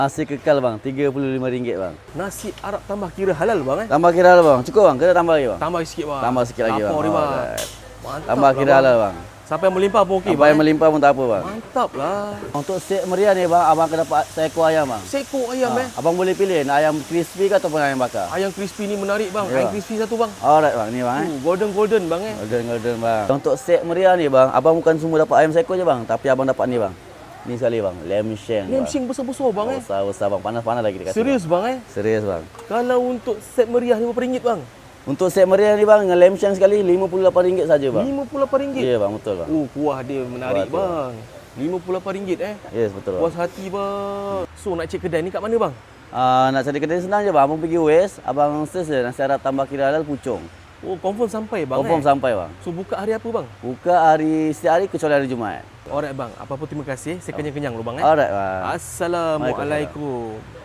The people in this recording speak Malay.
Masih kekal bang, RM35 bang. Nasi Arab tambah kira halal bang Tambah kira halal bang. Cukup bang, kita tambah lagi bang. Tambah sikit bang. Tambah sikit lagi bang. Lapar ni bang. Alright. Mantap Tambah lah, kira halal bang. Sampai melimpah pun okey Sampai bang. yang melimpah pun tak apa bang. Mantap lah. Untuk set meriah ni bang, abang akan dapat seekor ayam bang. Seekor ayam Abang boleh pilih nak ayam crispy ke ataupun ayam bakar. Ayam crispy ni menarik bang. Ya. Ayam crispy satu bang. Alright bang, ni bang. Golden bang Golden bang. Untuk set meriah ni bang, abang bukan semua dapat ayam seekor je bang, tapi abang dapat ni bang. Ni sekali bang, lamb shank. Lamb shank besar-besar bang Besar bang, panas-panas lagi dia kata. Serius bang Serius bang. Kalau untuk set meriah RM50 bang. Untuk set meriah ni bang, dengan lamb shank sekali RM58 saja bang. RM58. Ya bang, betul bang. Kuah dia menarik Kuah bang. RM58 Yes, betul bang. Puas hati bang. So nak cek kedai ni kat mana bang? Nak cari kedai senang je bang. Abang pergi West, abang search je nasi Arab tambah kira halal Puchong. Oh, confirm sampai bang. Confirm sampai bang. So buka hari apa bang? Buka setiap hari kecuali hari Jumaat. Alright bang. Apa-apa terima kasih. Saya kenyang-kenyang dulu bang Alright bang. Assalamualaikum.